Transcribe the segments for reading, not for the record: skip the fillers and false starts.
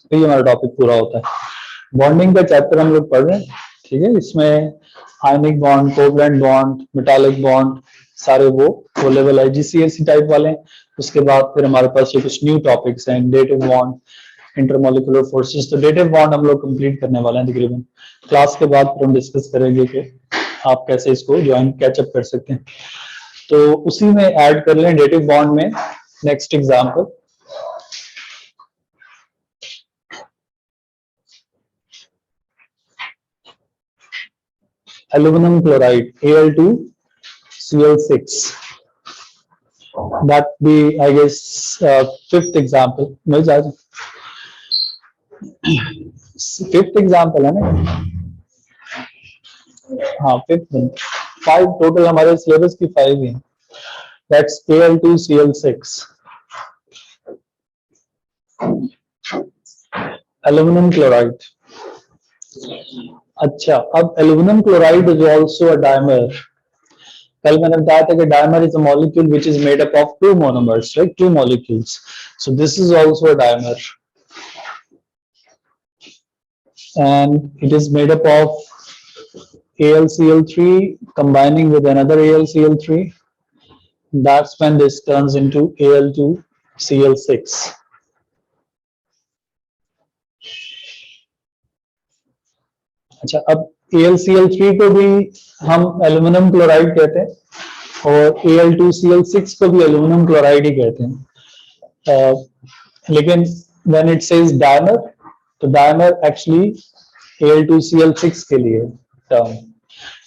तो ये हमारा टॉपिक पूरा होता है। बॉन्डिंग का चैप्टर हम लोग पढ़ रहे हैं, ठीक है। इसमें ionic bond, covalent bond, metallic bond, सारे वो लेवल IGCSE टाइप वाले हैं। उसके बाद फिर हमारे पास ये कुछ न्यू टॉपिक्स हैं, डेटिव बॉन्ड, इंटरमोलिकुलर फोर्सेस। तो डेटिव बॉन्ड हम लोग कंप्लीट करने वाले हैं तकरीबन। क्लास के बाद फिर हम डिस्कस करेंगे कि आप कैसे इसको ज्वाइन कैचअप कर सकते हैं। तो उसी में ऐड कर लें डेटिव बॉन्ड में next example, aluminum chloride Al2Cl6. That be, I guess, fifth example. मिल जाएगा, फिफ्थ एग्जाम्पल है ना। हाँ फिफ्थ नहीं, 5 टोटल हमारे सिलेबस की 5 ही। That's Al2Cl6, aluminium chloride. अच्छा, अब aluminium chloride is also a dimer. कल मैंने बताया था कि dimer is a molecule which is made up of 2 monomers, right, 2 molecules. So this is also a dimer and it is made up of AlCl3 combining with another AlCl3. That's when this turns into Al2Cl6. अच्छा, अब AlCl3 को भी हम aluminium chloride कहते हैं और Al2Cl6 को भी एल्यूमिनियम क्लोराइड ही कहते हैं। लेकिन when it says dimer, तो dimer actually Al2Cl6 के लिए टर्म,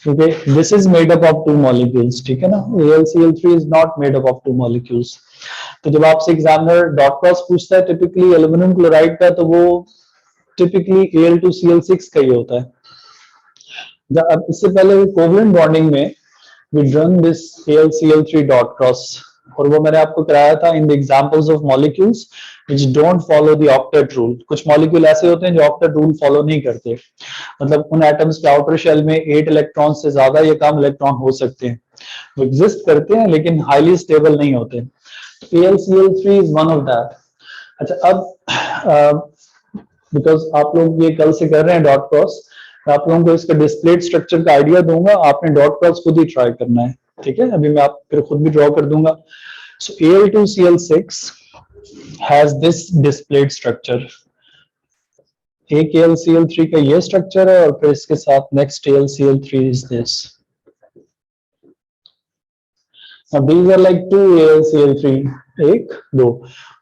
क्योंकि this is made up of 2 molecules, ठीक है ना। AlCl3 is not made up of 2 molecules. तो जब आपसे एग्जामिनर डॉट क्रॉस पूछता है टिपिकली एल्यूमिनियम क्लोराइड का, तो वो टिपिकली Al2Cl6 का ही होता है। अब इससे पहले कोवलेंट बॉन्डिंग में we done this AlCl3 dot cross, और वो मैंने आपको कराया था in the examples of molecules which don't follow the octet rule. कुछ मॉलिक्यूल ऐसे होते हैं जो ऑक्टेट रूल फॉलो नहीं करते, मतलब उन एटम्स के आउटर शेल में 8 इलेक्ट्रॉन से ज्यादा या कम इलेक्ट्रॉन हो सकते हैं, वो एग्जिस्ट करते हैं लेकिन हाईली स्टेबल नहीं होते। AlCl3 is one of that. अच्छा, अब बिकॉज आप लोग ये कल से कर रहे हैं डॉट क्रॉस, मैं आप लोगों को इसका डिस्प्लेड स्ट्रक्चर का आइडिया दूंगा, आपने डॉट क्रॉस खुद ही ट्राई करना है, ठीक है। अभी मैं आप फिर खुद भी ड्रॉ कर दूंगा। सो Al2Cl6 has this displayed structure. एक AlCl3 का ये स्ट्रक्चर है और फिर इसके साथ next AlCl3 is this. Now these are like 2 AlCl3, एक दो,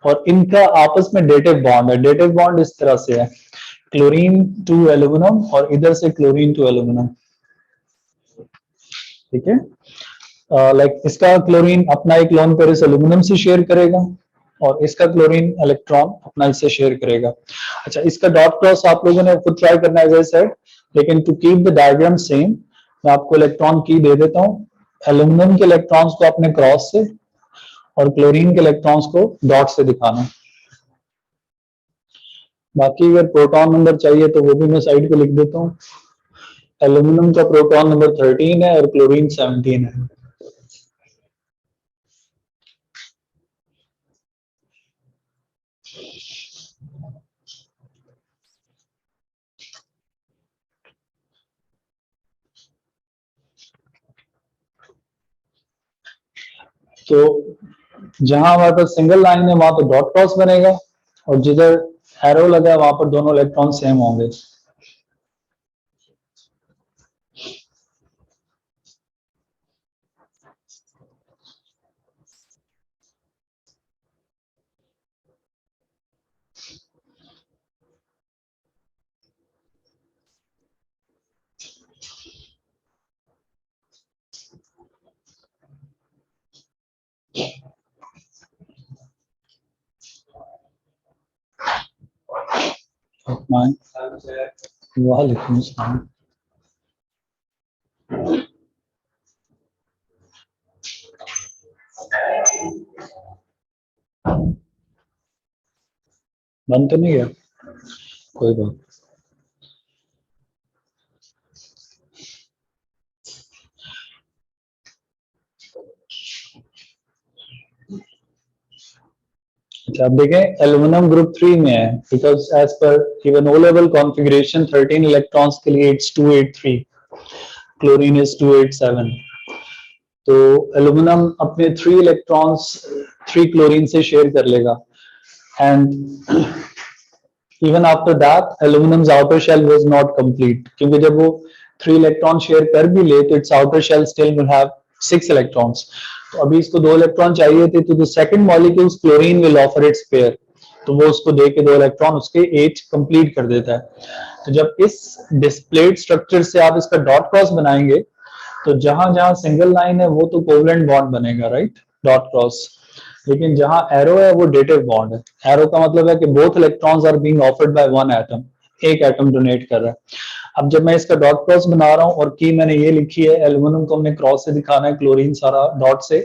और इनका आपस में डेटिव बॉन्ड है। डेटिव बॉन्ड इस तरह से है, क्लोरीन टू एल्यूमिनियम और इधर से क्लोरीन टू एल्यूमिनियम, ठीक है। लाइक इसका क्लोरीन अपना एक लोन पेयर इस एल्यूमिनियम से शेयर करेगा और इसका क्लोरीन इलेक्ट्रॉन अपना इससे शेयर करेगा। अच्छा, इसका डॉट क्रॉस आप लोगों ने खुद ट्राई करना है जैसे, लेकिन to keep the diagram same मैं आपको इलेक्ट्रॉन की दे देता हूँ। एल्यूमिनियम के इलेक्ट्रॉन्स को अपने क्रॉस से और क्लोरीन के इलेक्ट्रॉन्स को डॉट से दिखाना। बाकी अगर प्रोटॉन नंबर चाहिए तो वो भी मैं साइड पे लिख देता हूँ। एल्यूमिनियम का प्रोटॉन नंबर 13 है और क्लोरीन 17 है। तो जहां हमारे पास सिंगल लाइन है वहां तो डॉट क्रॉस बनेगा, और जिधर एरो लगा है वहां पर दोनों इलेक्ट्रॉन सेम होंगे। वालेकुम सलाम। बंद तो नहीं गया, कोई बात। अच्छा आप देखें एल्यूमिनियम ग्रुप 3 में है because as per even O level configuration 13 electrons के लिए इट्स 283, क्लोरीन इज 287। तो एल्यूमिनियम अपने 3 इलेक्ट्रॉन्स 3 क्लोरीन से शेयर कर लेगा and even after that aluminum's outer shell was not complete क्योंकि जब वो 3 इलेक्ट्रॉन शेयर कर भी ले तो its outer shell still will have 6 electrons। तो अभी इसको 2 इलेक्ट्रॉन चाहिए थे तो the second molecules chlorine will offer its pair, तो वो उसको दे के 2 इलेक्ट्रॉन उसके एज कंप्लीट कर देता है। तो जब इस डिस्प्लेड स्ट्रक्चर से आप इसका डॉट क्रॉस बनाएंगे तो जहां जहां सिंगल लाइन है वो तो कोवलेंट बॉन्ड बनेगा, राइट, डॉट क्रॉस। लेकिन जहां एरो है वो डेटिव बॉन्ड है। एरो का मतलब है कि both electrons are being offered by one atom, एक एटम डोनेट कर रहा है। अब जब मैं इसका डॉट क्रॉस बना रहा हूँ और की मैंने ये लिखी है, एल्यूमिनियम को हमने क्रॉस से दिखाना है, क्लोरीन सारा डॉट से,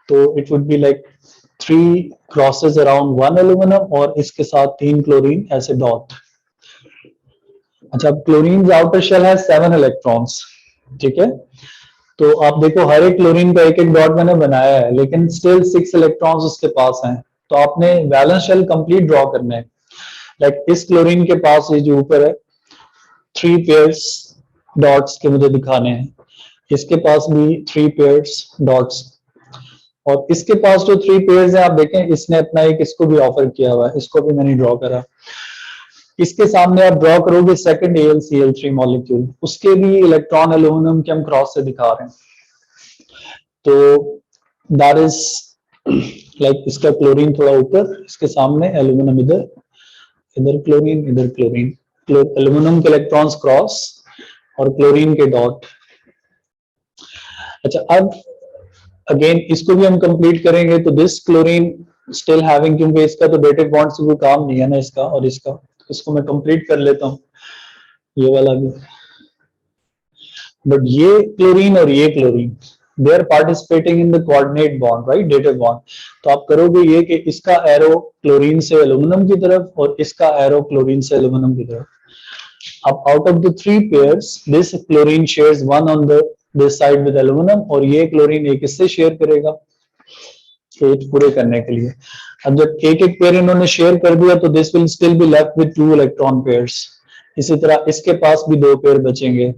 तो it would be like 3 crosses around one aluminium और इसके साथ 3 क्लोरीन ऐसे डॉट। अच्छा अब क्लोरीन आउटर शेल है 7 इलेक्ट्रॉन्स, ठीक है। तो आप देखो हर एक क्लोरीन का एक एक डॉट मैंने बनाया है लेकिन स्टिल 6 इलेक्ट्रॉन्स उसके पास हैं। तो आपने वैलेंस शेल कंप्लीट ड्रॉ करना है। लाइक इस क्लोरीन के पास ये जो ऊपर है 3 पेयर्स डॉट्स के मुझे दिखाने हैं, इसके पास भी 3 पेयर्स डॉट्स, और इसके पास जो 3 पेयर्स है आप देखें इसने अपना एक इसको भी ऑफर किया हुआ है, इसको भी मैंने ड्रॉ करा। इसके सामने आप ड्रॉ करोगे सेकंड AlCl3 मॉलिक्यूल, उसके भी इलेक्ट्रॉन एल्यूमिनियम के हम क्रॉस से दिखा रहे हैं। तो दैट इज लाइक इसका क्लोरीन थोड़ा ऊपर, इसके सामने एल्यूमिनियम इधर, इधर क्लोरीन इधर क्लोरीन, एल्यूमिनियम के इलेक्ट्रॉन्स क्रॉस और क्लोरीन के डॉट। अच्छा अब अगेन इसको भी हम कंप्लीट करेंगे तो दिस क्लोरीन स्टिल हैविंग, क्योंकि इसका तो डेटिव बॉन्ड से कोई काम नहीं है ना इसका और इसका, इसको मैं कंप्लीट कर लेता हूँ ये वाला भी। बट ये क्लोरीन और ये chlorine they are participating in the coordinate bond, right, dative bond. तो आप करोगे ये कि इसका एरो क्लोरीन से एल्यूमिनियम की तरफ और इसका एरो क्लोरीन से एल्यूमिनियम की तरफ। अब out of the 3 pairs this chlorine shares one on the this side with aluminium, और ये क्लोरीन एक इससे शेयर करेगा एज पूरे करने के लिए। अब जब एक एक पेयर इन्होंने शेयर कर दिया तो this will still be left with 2 electron pairs. इसी तरह इसके पास भी 2 पेयर बचेंगे।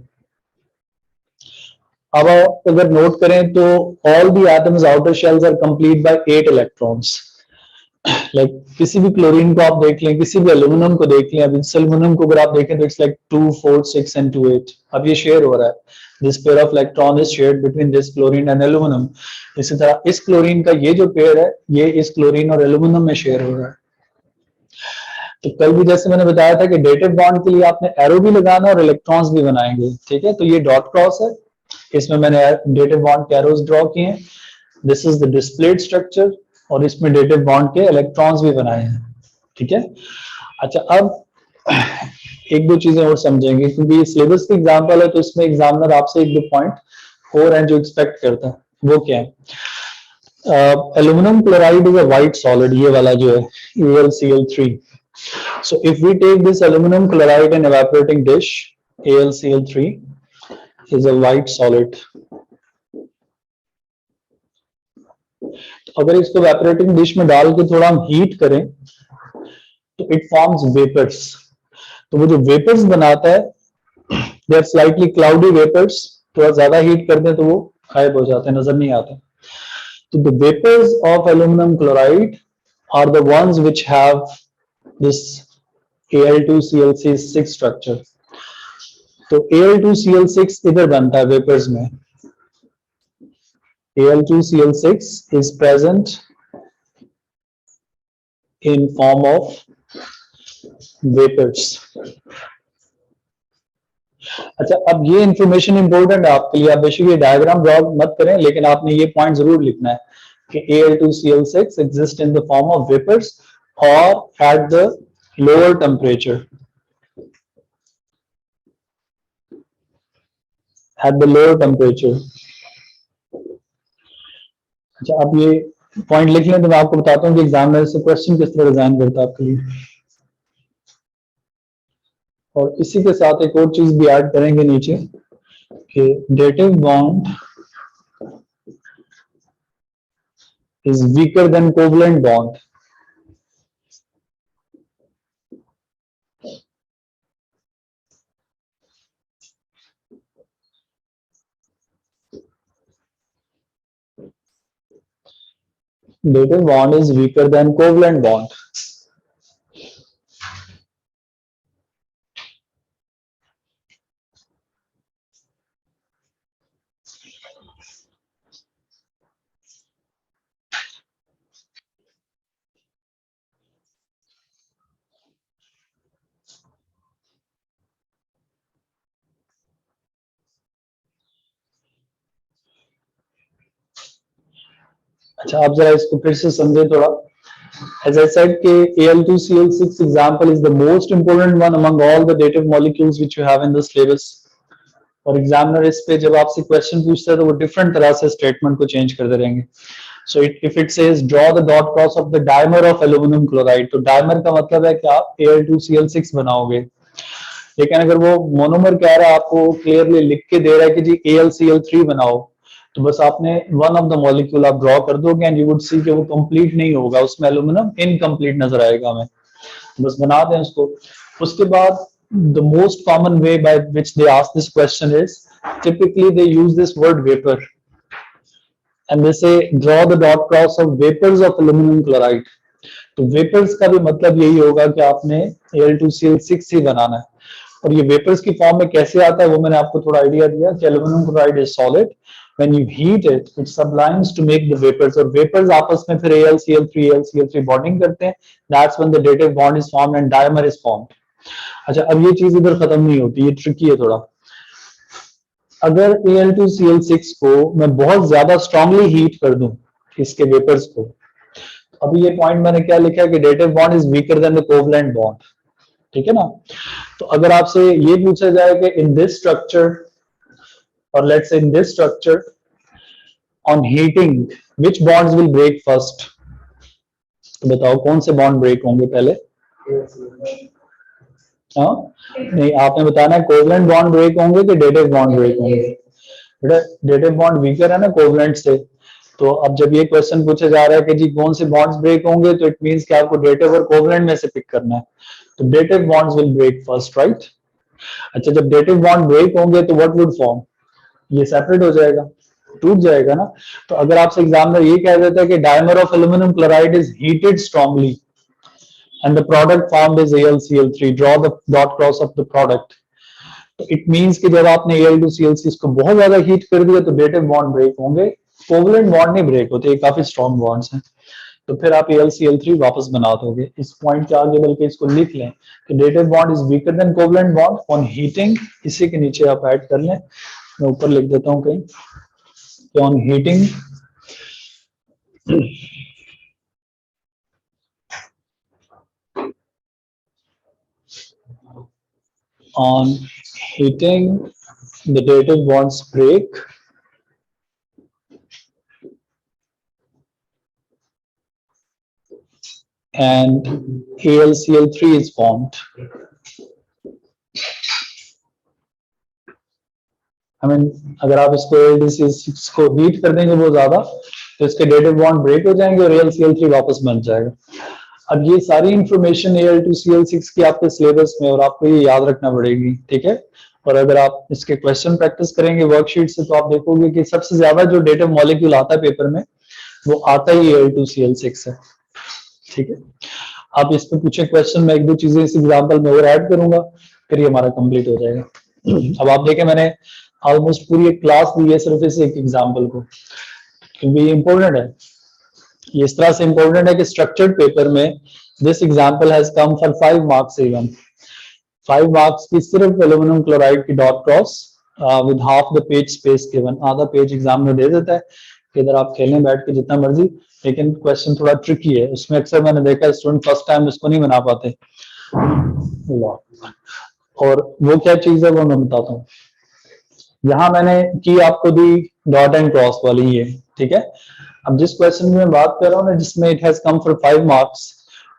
अब अगर नोट करें तो all the atoms outer shells are complete by 8 electrons. Like किसी भी क्लोरीन को आप देख लें, किसी भी एल्यूमिनियम को देख लें, अब इस एल्यूमिनियम को अगर आप देखें तो इट्स लाइक 2 4 6 एंड 2 8। अब ये शेयर हो रहा है, this pair of electron is shared between this chlorine and aluminium. इसी तरह इस क्लोरीन का ये जो पेयर है ये इस क्लोरीन और एल्यूमिनियम में शेयर हो रहा है। तो कल भी जैसे मैंने बताया था कि डेटिव बॉन्ड के लिए आपने एरो भी लगाना और इलेक्ट्रॉन्स भी बनाएंगे, ठीक है। तो ये डॉट क्रॉस है, इसमें मैंने डेटिव बॉन्ड के एरोस ड्रॉ किए हैं। This is the displayed structure और इसमें डेटिव बॉन्ड के इलेक्ट्रॉन्स भी बनाए हैं, ठीक है। अच्छा अब एक दो चीजें और समझेंगे क्योंकि ये सिलेबस की एग्जांपल है तो इसमें एग्जामिनर आपसे एक दो पॉइंट और हैं जो एक्सपेक्ट करता है। वो क्या है? Aluminium chloride is a white solid, ये वाला जो है AlCl3। So if we take this aluminum chloride in evaporating dish, AlCl3 is a white solid. अगर इसको evaporating dish में डाल के थोड़ा हम हीट करें तो it forms vapors. तो वो जो vapors बनाता है they are slightly cloudy vapors, थोड़ा ज्यादा हीट कर दें तो वो गायब हो जाते हैं, नजर नहीं आते। तो the vapors of aluminum chloride are the ones which have this Al2Cl6 structure. तो Al2Cl6 इधर बनता है वेपर्स में, Al2Cl6 is present in form of vapors। अच्छा अब ये इंफॉर्मेशन इंपॉर्टेंट है आपके लिए, आप बेशक ये डायग्राम ड्रॉ मत करें लेकिन आपने ये पॉइंट जरूर लिखना है कि Al2Cl6 exist in the form of vapors or at the lower temperature, at the lower temperature। अच्छा अब ये पॉइंट लिख लें तो मैं आपको बताता हूँ कि एग्जामिनर से क्वेश्चन किस तरह डिजाइन करता है आपके लिए। और इसी के साथ एक और चीज भी ऐड करेंगे नीचे कि dative bond is weaker then covalent bond. dative bond is weaker than covalent bond. अच्छा, आप जरा इसको फिर से समझे थोड़ा. As I said, Al2Cl6 example is the most important one among all the dative molecules which you have in the syllabus. और examiner इस पे जब आपसे क्वेश्चन पूछता है तो वो डिफरेंट तरह से स्टेटमेंट को चेंज करते रहेंगे. So if it says draw the dot cross of the dimer of aluminium chloride, तो डायमर का मतलब है कि आप Al2Cl6 बनाओगे. लेकिन अगर वो मोनोमर कह रहा है, आपको क्लियरली लिख के दे रहा है कि जी AlCl3 बनाओ, तो बस आपने वन ऑफ द मॉलिक्यूल आप ड्रॉ कर दोगे एंड यू वुड सी कि वो कंप्लीट नहीं होगा, उसमें एल्यूमिनियम इनकम्प्लीट नजर आएगा हमें. बस बना दें उसको. उसके बाद the most common way by which they ask this question is typically they use this word vapor and they say draw the dot cross of vapors of aluminum chloride. तो वेपर्स का भी मतलब यही होगा कि आपने Al2Cl6 ही बनाना है. और ये वेपर्स की फॉर्म में कैसे आता है वो मैंने आपको थोड़ा आइडिया दिया कि aluminium chloride is solid, when you heat it it sublimes to make the vapors, और वेपर्स आपस में फिर AlCl3 बॉन्डिंग करते हैं. that's when the dative bond is formed and dimer is formed. अच्छा, अब ये चीज इधर खत्म नहीं होती, ये ट्रिकी है थोड़ा. अगर Al2Cl6 को मैं बहुत ज्यादा स्ट्रांगली हीट कर दूं इसके वेपर्स को, अभी ये पॉइंट मैंने क्या लिखा है कि dative bond is weaker than the covalent bond. ठीक है ना. तो अगर आपसे ये पूछा जाए कि इन दिस स्ट्रक्चर और let's in this structure on heating which bonds will break first, तो बताओ कौन से बॉन्ड ब्रेक होंगे पहले. हाँ, नहीं, आपने बताना है कोवलेंट बॉन्ड ब्रेक होंगे कि डेटिव बॉन्ड ब्रेक होंगे. बेटा डेटिव बॉन्ड वीकर है ना कोवलेंट से, तो अब जब ये क्वेश्चन पूछा जा रहा है कि जी कौन से बॉन्ड्स ब्रेक होंगे, तो इट मींस कि आपको डेटिव और कोवलेंट में से पिक करना है. तो dative bonds will break first, right. अच्छा, जब डेटिव बॉन्ड ब्रेक होंगे तो व्हाट वुड फॉर्म, ये सेपरेट हो जाएगा, टूट जाएगा ना. तो अगर आपसे एग्जामिनर ये कह देता है कि dimer of aluminium chloride is heated strongly and the product formed is AlCl3, draw the dot cross of the product. तो इट मींस कि जब आपने Al2Cl6 को बहुत ज्यादा हीट कर दिया तो डेटिव बॉन्ड ब्रेक होंगे, कोवलेंट बॉन्ड नहीं ब्रेक होते, ये काफी स्ट्रॉन्ग बॉन्ड्स हैं. तो फिर आप AlCl3 वापस बना दोगे. इस पॉइंट के आगे बल्कि इसको लिख लें कि dative bond is weaker then covalent bond on heating. इसी के नीचे आप ऐड कर लें, मैं ऊपर लिख देता हूँ कहीं कि on heating on heating the dative bonds break and AlCl3 is formed. I mean, अगर आप इसको Al2Cl6 को हीट कर देंगे बहुत ज्यादा तो इसके डेटिव बॉन्ड ब्रेक हो जाएंगे और AlCl3 वापस बन जाएगा. अब ये सारी इंफॉर्मेशन Al2Cl6 की आपके सिलेबस में, और आपको ये याद रखना पड़ेगी, ठीक है. और अगर आप इसके क्वेश्चन प्रैक्टिस करेंगे वर्कशीट से तो आप देखोगे कि सबसे ज्यादा जो डेटिव मॉलिक्यूल आता है पेपर में वो आता ही Al2Cl6 है. ठीक है, आप इस पे पूछे क्वेश्चन में एक दो चीजें इस एग्जाम्पल में और ऐड करूंगा, फिर ये हमारा कंप्लीट हो जाएगा. अब आप देखें मैंने ऑलमोस्ट पूरी एक क्लास दी है सिर्फ इस एक एग्जाम्पल को, क्योंकि ये इंपॉर्टेंट है. ये इस तरह से इंपॉर्टेंट है कि स्ट्रक्चर्ड पेपर में this example has come for 5 marks even. 5 marks की सिर्फ एल्यूमिनियम क्लोराइड की dot cross with half the page space given. आधा पेज एग्जामिनर दे देता है कि इधर आप खेलने बैठ के जितना मर्जी, लेकिन क्वेश्चन थोड़ा ट्रिकी है. उसमें अक्सर मैंने देखा स्टूडेंट फर्स्ट टाइम उसको नहीं बना पाते. और वो क्या चीज है वो मैं बताता हूँ. यहाँ मैंने की आपको दी डॉट एंड क्रॉस वाली ये, ठीक है. अब जिस क्वेश्चन में मैं बात कर रहा हूँ ना जिसमें it has come for 5 marks,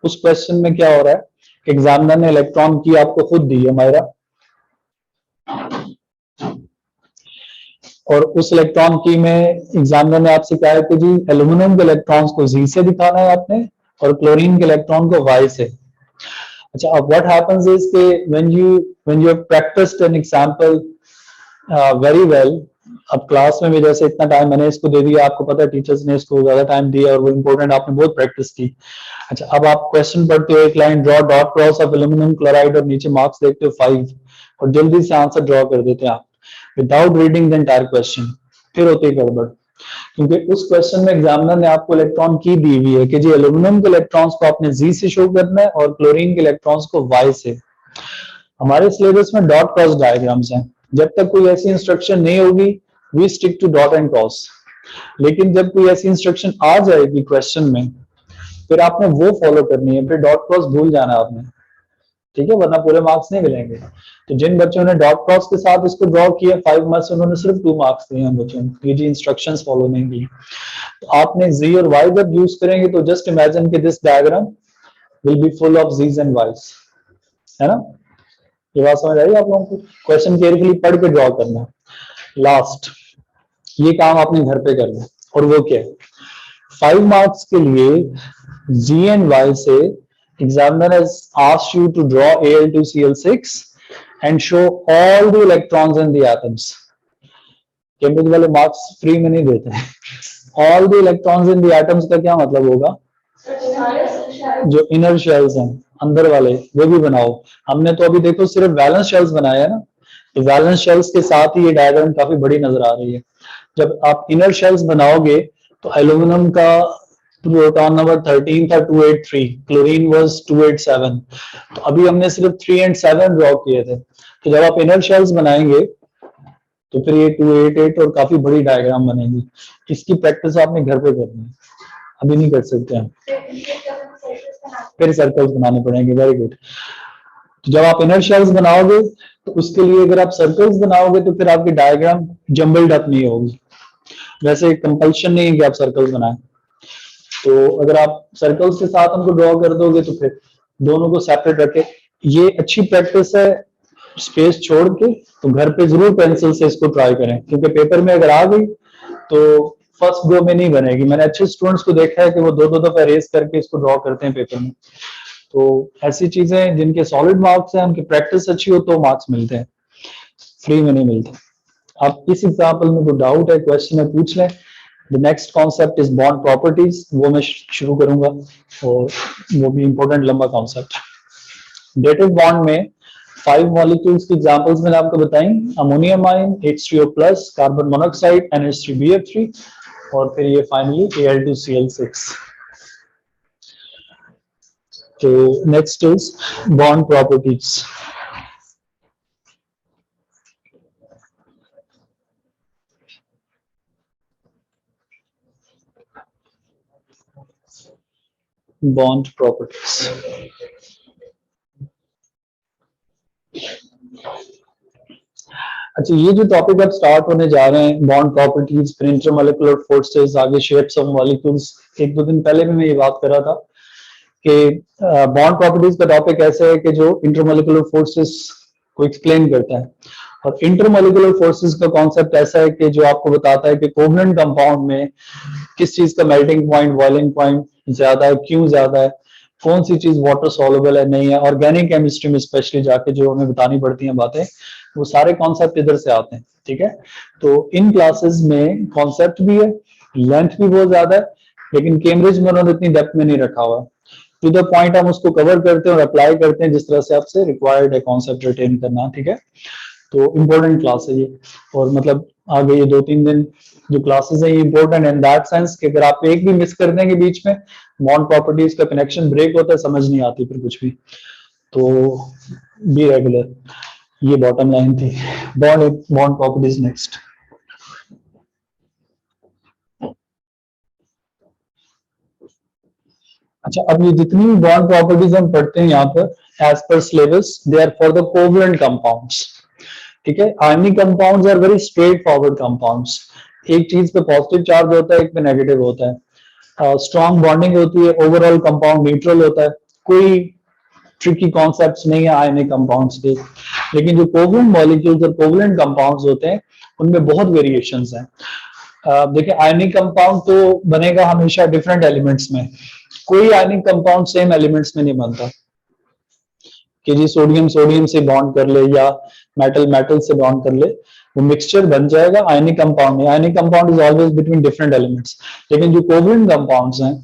उस क्वेश्चन में क्या हो रहा है कि एग्जामिनर ने इलेक्ट्रॉन की आपको खुद दी है मायरा, और उस इलेक्ट्रॉन की में एग्जामिनर ने आपसे कहा है कि जी एल्यूमिनियम के इलेक्ट्रॉन्स को Z से दिखाना है आपने और क्लोरीन के इलेक्ट्रॉन को Y से. अच्छा, अब व्हाट हैपेंस इज कि when you have practised an example very well, अब क्लास में भी जैसे इतना टाइम मैंने इसको दे दिया, आपको पता है टीचर्स ने इसको ज्यादा टाइम दिया और वो इम्पोर्टेंट आपने बहुत प्रैक्टिस की। अच्छा, अब आप क्वेश्चन पढ़ते हो, एक line draw dot cross of aluminium chloride और नीचे मार्क्स देखते हो 5 और जल्दी से आंसर ड्रॉ कर देते हैं आप without reading the entire question, फिर होती है गड़बड़। क्योंकि उस क्वेश्चन में एग्जामिनर ने आपको इलेक्ट्रॉन की दी हुई है कि जी एल्यूमिनियम के इलेक्ट्रॉन्स को आपने जी से शो करना है और क्लोरीन के इलेक्ट्रॉन्स को वाई से। हमारे सिलेबस में डॉट क्रॉस डायग्राम्स हैं, जब तक कोई ऐसी इंस्ट्रक्शन नहीं होगी we stick to dot and cross, लेकिन जब कोई ऐसी इंस्ट्रक्शन आ जाएगी क्वेश्चन में फिर आपने वो फॉलो करनी है, फिर डॉट क्रॉस भूल जाना है आपने, ठीक है, वरना पूरे मार्क्स नहीं मिलेंगे। तो जिन बच्चों ने डॉट क्रॉस के साथ इसको ड्रॉ किया 5 मार्क्स, उन्होंने सिर्फ 2 मार्क्स दिए हैं बच्चों को, ये जी इंस्ट्रक्शंस फॉलो नहीं की। तो आपने जी और वाई जब यूज करेंगे तो जस्ट इमेजिन कि this diagram will be full of G's and Y's, है ना? ये बात समझ आई आप लोगों को? क्वेश्चन केयरफुली पढ़ के ड्रॉ करना। लास्ट ये काम आपने घर पे करना, और वो क्या है, 5 मार्क्स के लिए जी एंड वाई से examiner has asked you to draw Al2Cl6 and show all the electrons in the atoms. Cambridge वाले मार्क्स फ्री में नहीं देते हैं। All the electrons in the atoms का क्या मतलब होगा? जो इनर शेल्स हैं अंदर वाले वो भी बनाओ। हमने तो अभी देखो सिर्फ वैलेंस शेल्स बनाए हैं ना, तो वैलेंस शेल्स के साथ ही ये डायग्राम काफी बड़ी नजर आ रही है। जब आप इनर शेल्स बनाओगे तो एल्यूमिनियम का प्रोटॉन नंबर 13 था 283, क्लोरीन वाज 287, तो अभी हमने सिर्फ 3 और 7 ड्रॉ किए थे। तो जब आप इनर शेल्स बनाएंगे तो फिर ये 288 और काफी बड़ी डायग्राम बनेगी। इसकी प्रैक्टिस आपने घर पे करनी है, अभी नहीं कर सकते हम, फिर सर्कल्स बनाने पड़ेंगे। Very good. तो जब आप इनर शेल्स बनाओगे तो उसके लिए अगर आप सर्कल्स बनाओगे तो फिर आपकी डायग्राम जम्बल्ड अप नहीं होगी। वैसे कंपल्शन नहीं है कि आप सर्कल्स बनाएं, तो अगर आप सर्कल्स के साथ हमको ड्रॉ कर दोगे तो फिर दोनों को सेपरेट रखे। ये अच्छी प्रैक्टिस है, स्पेस छोड़ के, तो घर पे जरूर पेंसिल से इसको ट्राई करें, क्योंकि पेपर में अगर आ गई तो फर्स्ट गो में नहीं बनेगी। मैंने अच्छे स्टूडेंट्स को देखा है कि वो 2-2 दफा रेस करके इसको ड्रॉ करते हैं पेपर में। तो ऐसी चीजें जिनके सॉलिड मार्क्स हैं उनकी प्रैक्टिस अच्छी हो तो मार्क्स मिलते हैं, फ्री में नहीं मिलते। आप इस एग्जाम्पल में कोई डाउट है क्वेश्चन में पूछ लें। The next concept is bond properties, वो मैं शुरू करूंगा और वो भी इंपॉर्टेंट लंबा कॉन्सेप्ट। डेटिव बॉन्ड में 5 मॉलिक्यूल्स की एग्जांपल्स मैंने आपको बताई, ammonium ion, H3O+, carbon monoxide, NH3BF3 और फिर ये फाइनली Al2Cl6। तो next is bond properties. Bond properties, अच्छा ये जो टॉपिक अब स्टार्ट होने जा रहे हैं, बॉन्ड प्रॉपर्टीज, फिर इंटरमॉलिक्यूलर फोर्सेस, आगे शेप्स ऑफ मॉलिक्यूल्स। 1-2 दिन पहले भी मैं ये बात कर रहा था कि बॉन्ड प्रॉपर्टीज का टॉपिक ऐसा है कि जो इंटरमॉलिक्यूलर फोर्सेस को एक्सप्लेन करता है, और इंटरमॉलिक्यूलर फोर्सेस का कॉन्सेप्ट ऐसा है कि जो आपको बताता है कि कोवलेंट कंपाउंड में किस चीज का मेल्टिंग पॉइंट, बॉइलिंग पॉइंट ज्यादा है, क्यों ज्यादा है, कौन सी चीज वाटर सॉल्युबल है, नहीं है। ऑर्गेनिक केमिस्ट्री में स्पेशली जाके जो हमें बतानी पड़ती हैं बातें, वो सारे कॉन्सेप्ट इधर से आते हैं, ठीक है। तो इन क्लासेस में कॉन्सेप्ट भी है, लेंथ भी बहुत ज्यादा है, लेकिन कैम्ब्रिज में उन्होंने इतनी डेप्थ में नहीं रखा हुआ। टू द पॉइंट हम उसको कवर करते हैं और अप्लाई करते हैं जिस तरह से आपसे रिक्वायर्ड है कॉन्सेप्ट रिटेन करना, ठीक है। तो इम्पोर्टेंट क्लास है ये, और मतलब आगे ये 2-3 दिन जो क्लासेस है ये इम्पोर्टेंट इन दैट सेंस कि अगर आप एक भी मिस कर देंगे बीच में, बॉन्ड प्रॉपर्टीज का कनेक्शन ब्रेक होता है, समझ नहीं आती फिर कुछ भी, तो बी रेगुलर। ये बॉटम लाइन थी। Bond properties next. अच्छा, अब ये जितनी भी बॉन्ड प्रॉपर्टीज हम पढ़ते हैं यहाँ पर as per syllabus, they are for the covalent compounds, ठीक है। Ionic compounds are very straightforward compounds, एक चीज पे पॉजिटिव चार्ज होता है, एक पे नेगेटिव होता है, स्ट्रॉन्ग बॉन्डिंग होती है, ओवरऑल कंपाउंड न्यूट्रल होता है, कोई ट्रिकी कॉन्सेप्ट्स नहीं है आयनिक कंपाउंड्स के। लेकिन जो कोवलेंट मॉलिक्यूल्स और कोवलेंट कंपाउंड्स होते हैं उनमें बहुत वेरिएशंस हैं। देखिए आयनिक कंपाउंड तो बनेगा हमेशा डिफरेंट एलिमेंट्स में, कोई आयनिक कंपाउंड सेम एलिमेंट्स में नहीं बनता कि जी सोडियम सोडियम से बॉन्ड कर ले या मेटल मेटल से बॉन्ड कर ले। वो मिक्सचर बन जाएगा आयनिक कंपाउंड में। Ionic compound is always between different elements, लेकिन जो कोवलेंट कंपाउंड्स हैं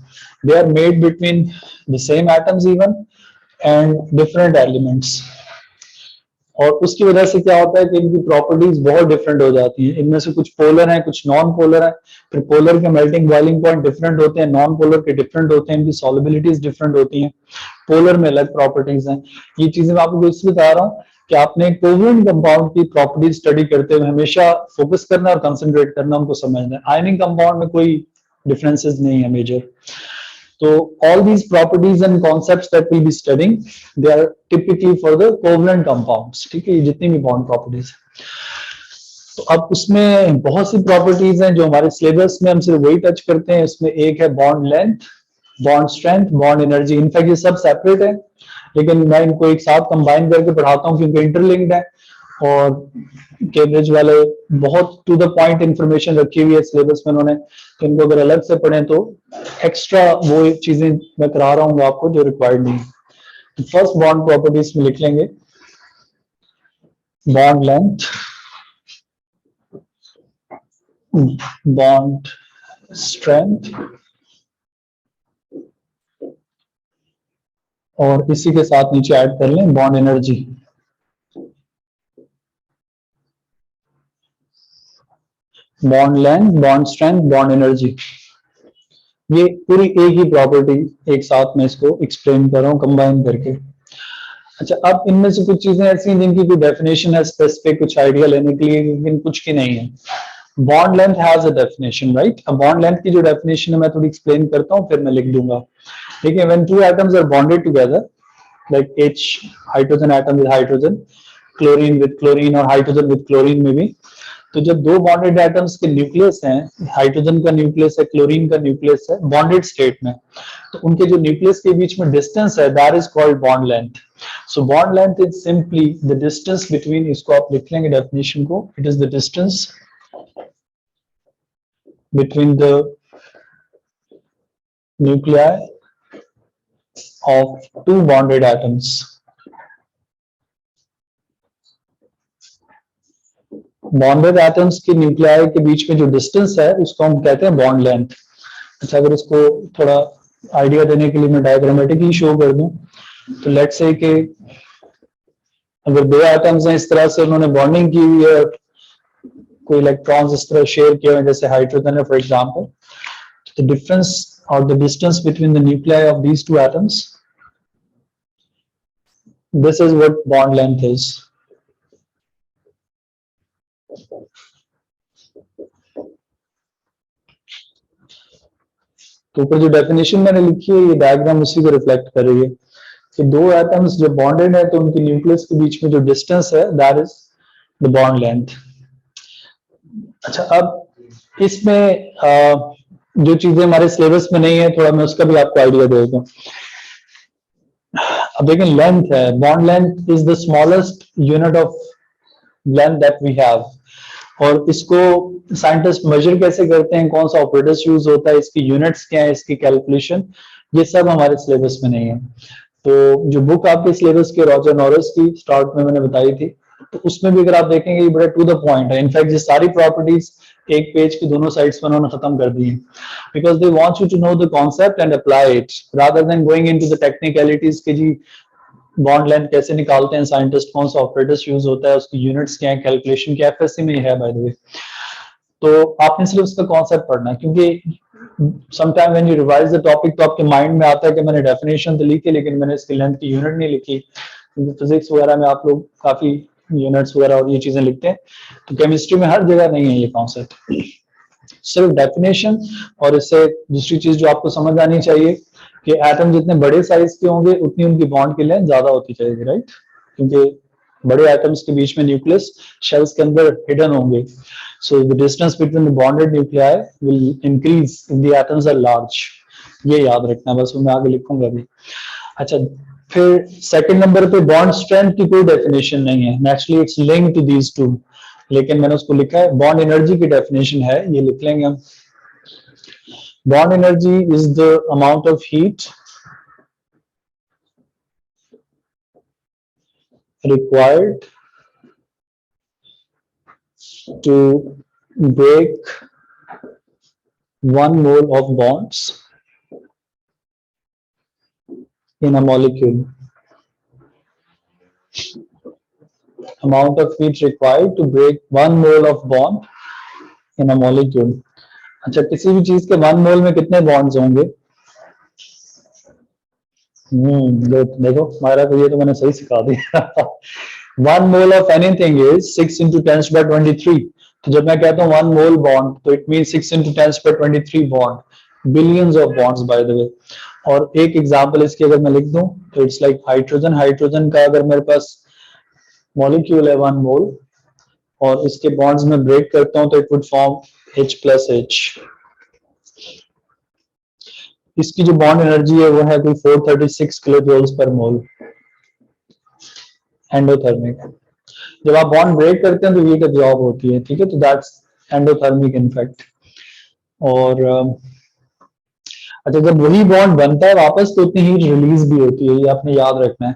they are made between the same atoms even and different elements. और उसकी वजह से क्या होता है कि इनकी प्रॉपर्टीज बहुत डिफरेंट हो जाती हैं। इनमें से कुछ पोलर हैं, कुछ नॉन पोलर हैं। फिर पोलर के मेल्टिंग बॉइलिंग पॉइंट डिफरेंट होते हैं, नॉन पोलर के डिफरेंट होते हैं, इनकी सॉलिबिलिटीज डिफरेंट होती हैं, पोलर में अलग प्रॉपर्टीज हैं। ये चीजें मैं आपको इसलिए बता रहा हूँ कि आपने कोवलेंट कंपाउंड की प्रॉपर्टीज स्टडी करते हुए हमेशा फोकस करना और कंसंट्रेट करना, उनको समझना है। आयनिक कंपाउंड में कोई डिफरेंसेस नहीं है major. So all these properties and concepts that we'll be studying, they are typically for the covalent compounds. ठीक है, ये जितनी भी bond properties है। तो अब उसमें बहुत सी प्रॉपर्टीज हैं जो हमारे सिलेबस में हम सिर्फ वही टच करते हैं। इसमें एक है bond length, bond strength, bond energy. In fact ये सब सेपरेट है, लेकिन मैं इनको एक साथ कंबाइन करके पढ़ाता हूँ क्योंकि इंटरलिंक्ड है। और कैम्ब्रिज वाले बहुत टू द पॉइंट इंफॉर्मेशन रखी हुई है सिलेबस में उन्होंने, तो इनको अगर अलग से पढ़ें तो एक्स्ट्रा वो चीजें मैं करा रहा हूँ आपको जो रिक्वायर्ड नहीं है। फर्स्ट बॉन्ड प्रॉपर्टीज में लिख लेंगे बॉन्ड लेंथ, बॉन्ड स्ट्रेंथ, और इसी के साथ नीचे ऐड कर लें bond energy. Bond length, bond strength, bond energy, ये पूरी एक ही प्रॉपर्टी एक साथ में इसको एक्सप्लेन कर रहा हूं कंबाइन करके। अच्छा, अब इनमें से कुछ चीजें ऐसी हैं जिनकी कोई डेफिनेशन है स्पेसिफिक, कुछ आइडिया लेने के लिए, लेकिन कुछ की नहीं है। Bond length has a definition, right. अब बॉन्ड लेंथ की जो डेफिनेशन है मैं थोड़ी एक्सप्लेन करता हूं, फिर मैं लिख दूंगा। ठीक है, when two atoms are bonded together, like H hydrogen atom with hydrogen, chlorine with chlorine, और हाइड्रोजन विद क्लोरीन में भी, तो जब दो बॉन्डेड एटम्स के न्यूक्लियस हैं, हाइड्रोजन का न्यूक्लियस है, क्लोरीन का न्यूक्लियस है, बॉन्डेड स्टेट में, तो उनके जो न्यूक्लियस के बीच में डिस्टेंस है that is called bond length. So bond length is simply the distance between, इसको आप लिख लेंगे डेफिनेशन को, it is the distance between the nuclei of two bonded atoms. Bonded atoms के न्यूक्लियाई के बीच में जो डिस्टेंस है उसको हम कहते हैं बॉन्ड लेंथ। अच्छा, अगर इसको थोड़ा आइडिया देने के लिए मैं डायग्रामेटिकली शो कर दूं, तो लेट्स से कि अगर दो एटम्स हैं, इस तरह से उन्होंने बॉन्डिंग की हुई है, कोई इलेक्ट्रॉन्स इस तरह शेयर किए हुए हैं जैसे हाइड्रोजन है फॉर एग्जांपल, द डिफरेंस और the distance between the nuclei of these two atoms, this is what bond length is. तो ऊपर जो डेफिनेशन मैंने लिखी है ये डायग्राम उसी को रिफ्लेक्ट कर रही है कि दो एटम्स जब बॉन्डेड है तो उनके न्यूक्लियस के बीच में जो डिस्टेंस है that is the bond length. अच्छा, अब इसमें जो चीजें हमारे सिलेबस में नहीं है थोड़ा मैं उसका भी आपको आइडिया दे दूं। अब देखिए, लेंथ है, bond length is the smallest unit of length that we have, और इसको साइंटिस्ट मेजर कैसे करते हैं, कौन सा ऑपरेटर्स यूज होता है, इसकी यूनिट्स क्या है, इसकी कैलकुलेशन, ये सब हमारे सिलेबस में नहीं है। तो जो बुक आपके सिलेबस के रॉजर नॉरिस की स्टार्ट में मैंने बताई थी, तो उसमें भी अगर आप देखेंगे ये बड़ा टू द पॉइंट है। इनफैक्ट ये सारी प्रॉपर्टीज एक पेज की दोनों साइड्स पर उन्होंने खत्म कर दी है, because they want you to know the concept and apply it rather than going into the technicalities के जी बॉन्ड लेंथ कैसे निकालते हैं साइंटिस्ट, कौन सा ऑपरेटर्स यूज होता है, उसकी यूनिट्स क्या है, कैलकुलेशन क्या है, एफएससी में है बाय द वे। तो आपने सिर्फ उसका कॉन्सेप्ट पढ़ना है, क्योंकि sometime when you revise the topic तो आपके माइंड में आता है कि मैंने डेफिनेशन तो लिखी लेकिन मैंने इसकी लेंथ की यूनिट नहीं लिखी, क्योंकि फिजिक्स वगैरह में आप लोग काफी यूनिट्स वगैरह और ये चीजें लिखते हैं, तो केमिस्ट्री में हर जगह नहीं है ये कॉन्सेप्ट। सिर्फ डेफिनेशन, और इससे दूसरी चीज जो आपको समझ आनी चाहिए कि एटम जितने बड़े साइज के होंगे उतनी उनकी बॉन्ड की लेंथ ज्यादा होती जाएगी, राइट, क्योंकि बड़े एटम्स के बीच में न्यूक्लियस शेल्स के अंदर हिडन होंगे, so the distance between the bonded nuclei will increase if the atoms are large. ये याद रखना, बस मैं आगे लिखूंगा अभी। अच्छा, फिर सेकंड नंबर पे बॉन्ड स्ट्रेंथ की कोई डेफिनेशन नहीं है, naturally it's linked to these two, लेकिन मैंने उसको लिखा है। बॉन्ड एनर्जी की डेफिनेशन है, ये लिख लेंगे हम। Bond energy is the amount of heat required to break 1 mole of bonds in a molecule. Amount of heat required to break 1 mole of bond in a molecule. अच्छा, किसी भी चीज के 1 मोल में कितने बॉन्ड्स होंगे? देखो हमारा तो ये तो मैंने सही सिखा दिया। 1 mole of anything is 6 into 10 by 23. तो जब मैं कहता हूँ 1 मोल बॉन्ड तो it mean 6 into 10 by 23 bond, billions of bonds by the way. और एक एग्जांपल इसकी अगर मैं लिख दूं तो इट्स लाइक हाइड्रोजन। हाइड्रोजन का अगर मेरे पास मॉलिक्यूल है 1 मोल और इसके बॉन्ड्स में ब्रेक करता हूं तो इट वुड फॉर्म H+H। इसकी जो बॉन्ड एनर्जी है वो है कोई 436 किलो जूल्स पर मोल एंडोथर्मिक। जब आप बॉन्ड ब्रेक करते हैं तो हीट एब्जॉर्ब होती है, ठीक है, तो दैट्स एंडोथर्मिक इनफैक्ट। और अच्छा, जब वही बॉन्ड बनता है वापस तो उतनी हीट रिलीज भी होती है, ये आपने याद रखना है।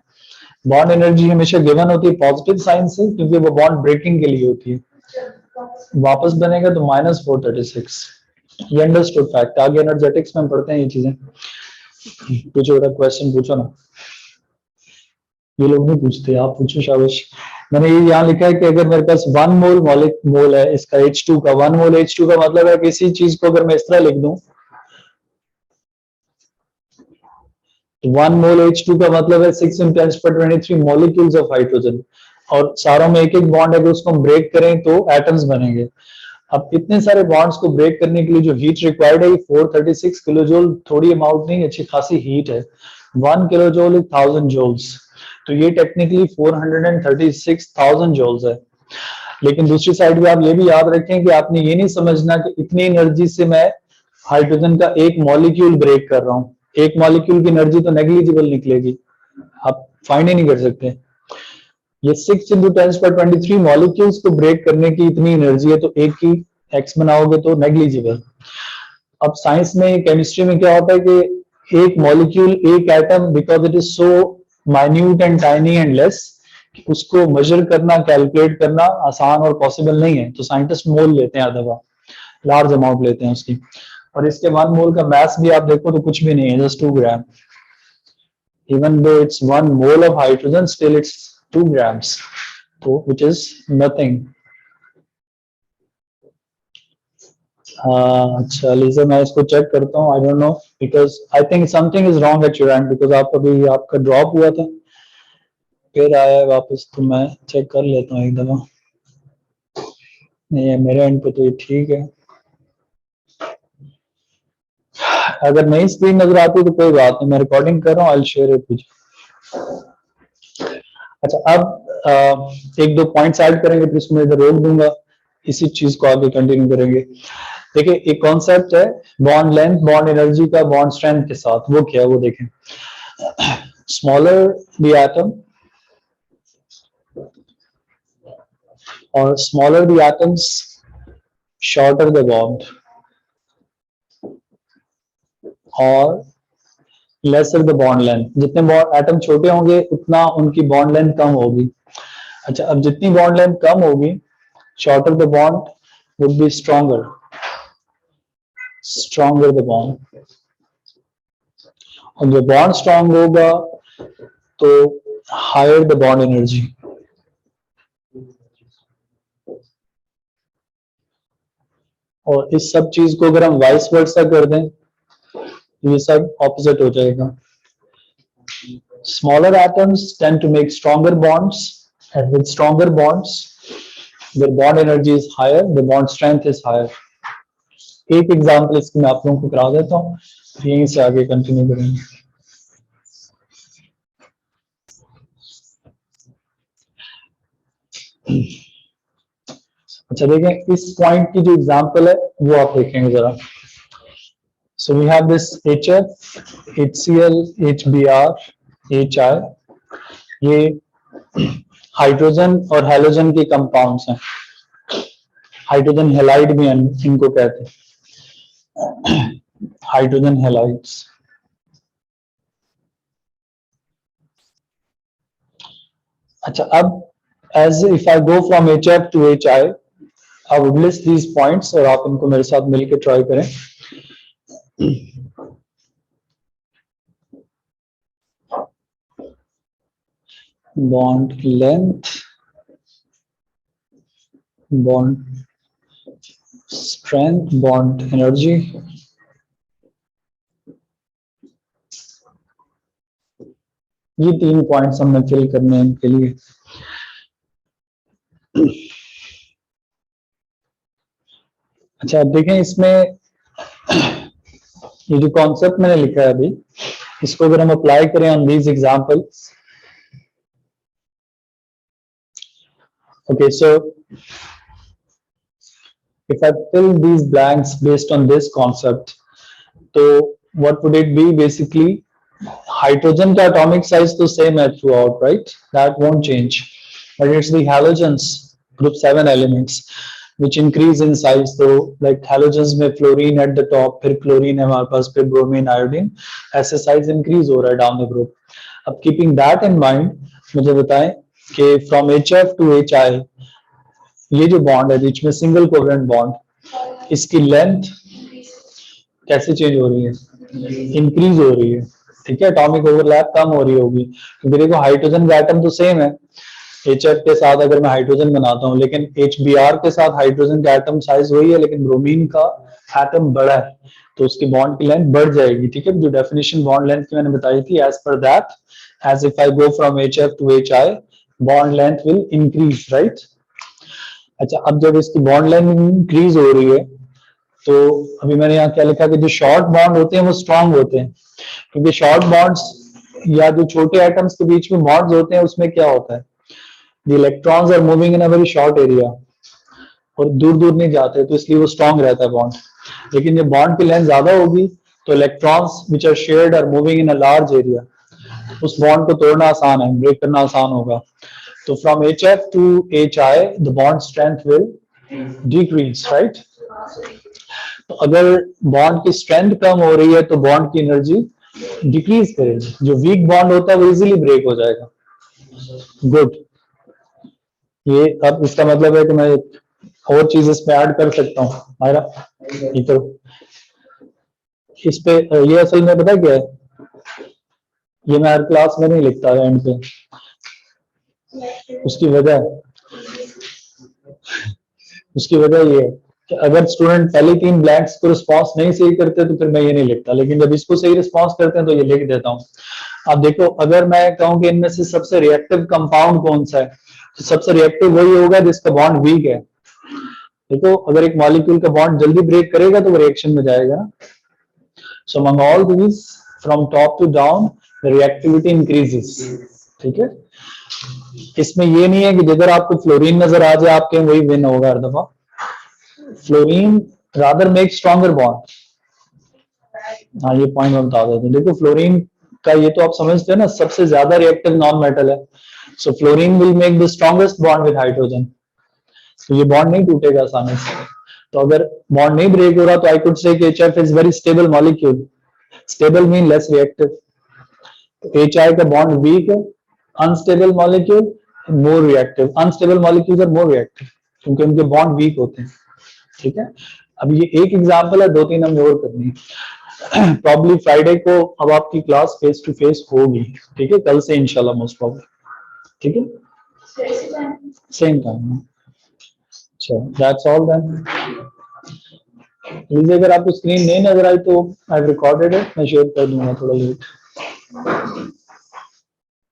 बॉन्ड एनर्जी हमेशा गिवन होती है पॉजिटिव साइन से क्योंकि वो बॉन्ड ब्रेकिंग के लिए होती है, वापस बनेगा तो -436। ये अंडरस्टूड फैक्ट। आगे एनर्जेटिक्स में पढ़ते हैं ये चीजें। कुछ और क्वेश्चन पूछो ना, ये लोग नहीं पूछते, आप पूछो शाबाश। मैंने ये यहाँ लिखा है कि अगर मेरे पास 1 मोल मोल है इसका H2 का, 1 मोल H2 का मतलब है किसी चीज को अगर मैं इस तरह लिख दूं, 1 मोल H2 का मतलब है 6 × 10⁻23 मॉलिक्यूल्स ऑफ हाइड्रोजन। और सारों में एक एक बॉन्ड अगर उसको हम ब्रेक करें तो एटम्स बनेंगे। अब इतने सारे बॉन्ड्स को ब्रेक करने के लिए जो हीट रिक्वायर्ड है 436 किलो जूल, थोड़ी अमाउंट नहीं, अच्छी खासी हीट है। 1 किलो जूल इज 1000 जूल्स, तो ये टेक्निकली 436,000 जूल्स है। लेकिन दूसरी साइड पे आप ये भी याद रखें कि आपने ये नहीं समझना कि इतनी एनर्जी से मैं हाइड्रोजन का एक मॉलिक्यूल ब्रेक कर रहा हूँ। एक मॉलिक्यूल की एनर्जी तो नेग्लिजिबल निकलेगी, आप फाइंड ही नहीं कर सकते। ये 6 × 10⁻23 मॉलिक्यूल्स को ब्रेक करने की इतनी एनर्जी है, तो एक की एक्स बनाओगे तो नेग्लिजिबल। अब साइंस में, केमिस्ट्री में क्या होता है कि एक मॉलिक्यूल, एक atom, because it is so minute and tiny and less, उसको मेजर करना, कैलकुलेट करना आसान और पॉसिबल नहीं है, तो साइंटिस्ट मोल लेते हैं, हर दफा लार्ज अमाउंट लेते हैं उसकी। और इसके 1 मोल का मास भी आप देखो तो कुछ भी नहीं है, just 2 gram. even though it's 1 mole of hydrogen, still it's 2 grams, so which is nothing. अच्छा लीजिए मैं इसको चेक करता हूँ। I don't know because I think something is wrong at your and, because आप अभी आपका ड्रॉप हुआ था फिर आया है वापस, तो मैं चेक कर लेता हूँ एक दफा। नहीं, मेरे एंड पे तो ये ठीक है। अगर नई स्क्रीन नजर आती है तो कोई बात नहीं, मैं रिकॉर्डिंग कर रहा हूँ, I will share it with you. अच्छा, अब एक दो पॉइंट्स ऐड करेंगे फिर इसको मैं इधर रोक दूंगा, इसी चीज को आगे कंटिन्यू करेंगे। देखिए एक कॉन्सेप्ट है बॉन्ड लेंथ, बॉन्ड एनर्जी का बॉन्ड स्ट्रेंथ के साथ, वो क्या है वो देखें। स्मॉलर द एटम और smaller the atoms, shorter the bond, और लेसर द बॉन्ड लेंथ। जितने एटम छोटे होंगे उतना उनकी बॉन्ड लेंथ कम होगी। अच्छा, अब जितनी बॉन्ड लेंथ कम होगी, shorter the bond would be stronger the bond, और जो बॉन्ड स्ट्रांग होगा तो हायर द बॉन्ड एनर्जी। और इस सब चीज को अगर हम वाइस वर्सा कर दें तो ये सब ऑपोजिट हो जाएगा। Smaller atoms tend to make stronger bonds, and with stronger bonds their bond energy is higher, the bond strength is higher. एक एग्जांपल इसकी मैं आप लोगों को करा देता हूँ, यहीं से आगे कंटिन्यू करेंगे। अच्छा देखें, इस पॉइंट की जो एग्जांपल है वो आप देखेंगे जरा। So we have this HF, HCl, HBr, HI, ये हाइड्रोजन और हैलोजन के कंपाउंड्स हैं। हाइड्रोजन हैलाइड भी इनको कहते हैं, हाइड्रोजन हैलाइड्स। अच्छा, अब as if I go from HF to HI, I would list these points और आप इनको मेरे साथ मिलकर ट्राई करें. Bond length, bond strength, bond energy. ये 3 पॉइंट्स हमने फिल करने हैं इनके लिए. अच्छा, अब देखें इसमें ये जो कॉन्सेप्ट मैंने लिखा है अभी, इसको अगर हम अप्लाई करें on these examples. Okay, so if I fill these blanks based on this concept, तो what would it be basically? Hydrogen का atomic size तो same है throughout, right? That won't change. But it's the halogens, group 7 elements, which increase in size. So like halogens में fluorine at the top, फिर chlorine है हमारे पास, फिर bromine, iodine, ऐसे size increase हो रहा है down the group. अब keeping that in mind, मुझे बताएं कि from HF to HI ये जो बॉन्ड है बीच में सिंगल कोवेलेंट बॉन्ड, इसकी लेंथ कैसे चेंज हो रही है? इंक्रीज हो रही है. ठीक है, एटॉमिक ओवरलैप कम हो रही होगी क्योंकि देखो हाइड्रोजन का एटम तो सेम है. HF के साथ अगर मैं हाइड्रोजन बनाता हूँ, लेकिन HBr के साथ हाइड्रोजन का एटम साइज वही है, लेकिन ब्रोमीन का एटम बड़ा है, तो उसकी बॉन्ड की लेंथ बढ़ जाएगी. ठीक है, जो डेफिनेशन बॉन्ड लेंथ की मैंने बताई थी, as per that, as if I go from HF to HI, bond length will increase, right? अच्छा, अब जब इसकी बॉन्ड लेंथ इंक्रीज हो रही है, तो अभी मैंने यहाँ क्या लिखा कि जो शॉर्ट बॉन्ड होते हैं वो स्ट्रांग होते हैं, क्योंकि शॉर्ट बॉन्ड्स या जो छोटे एटम्स के बीच में बॉन्ड्स होते हैं उसमें क्या होता है, the electrons are moving in a very short area और दूर दूर नहीं जाते, तो इसलिए वो स्ट्रांग रहता है बॉन्ड. लेकिन जब बॉन्ड की लेंथ ज्यादा होगी तो electrons which are shared are moving in a large area, उस बॉन्ड को तोड़ना आसान है, ब्रेक करना आसान होगा. तो from HF to HI the bond strength will decrease, right? तो अगर बॉन्ड की स्ट्रेंथ कम हो रही है तो बॉन्ड की एनर्जी डिक्रीज करेगी. जो वीक बॉन्ड होता है वो इजीली ब्रेक हो जाएगा. गुड. ये अब इसका मतलब है कि मैं एक और चीज इसमें ऐड कर सकता हूँ. मायरा, ये तो इस पे ये असल में पता क्या है, ये मैं हर क्लास में नहीं लिखता एंड पे. उसकी वजह ये है कि अगर स्टूडेंट पहले 3 ब्लैंक्स को रिस्पॉन्स नहीं सही करते तो फिर मैं ये नहीं लिखता, लेकिन जब इसको सही रिस्पॉन्स करते हैं तो ये लिख देता हूँ. अब देखो, अगर मैं कहूँ कि इनमें से सबसे रिएक्टिव कंपाउंड कौन सा है, तो सबसे रिएक्टिव वही होगा जिसका बॉन्ड वीक है. देखो, अगर एक मॉलिक्यूल का बॉन्ड जल्दी ब्रेक करेगा तो वो रिएक्शन में जाएगा. So among all these from top to down the reactivity increases. ठीक है, इसमें ये नहीं है कि जिधर आपको फ्लोरीन नजर आ जाए आपके वही विन होगा हर दफा. Fluorine rather make stronger bond. हाँ, ये पॉइंट मैं बता देता हूँ. देखो, फ्लोरीन का ये तो आप समझते हैं ना, सबसे ज्यादा रिएक्टिव नॉन मेटल है. So fluorine will make the strongest bond with hydrogen. तो ये बॉन्ड नहीं टूटेगा आसानी से. तो अगर बॉन्ड नहीं ब्रेक हो रहा तो आई कुड से कि HF is very stable molecule. Stable mean less reactive. तो HI का बॉन्ड वीक है, unstable molecule more reactive. Unstable molecules are more reactive क्योंकि उनके बॉन्ड वीक होते हैं. ठीक है, अब ये एक एग्जांपल है, 2-3 हमने और करनी है. प्रॉब्ली फ्राइडे को अब आपकी क्लास फेस टू फेस होगी. ठीक है, कल से इंशाल्लाह मोस्ट प्रॉब्ली. ठीक है, सेम टाइम. अच्छा, दैट्स ऑल देन. प्लीज अगर आपको स्क्रीन नहीं नजर आई तो आई रिकॉर्डेड है, मैं शेयर कर दूंगा थोड़ा लेट.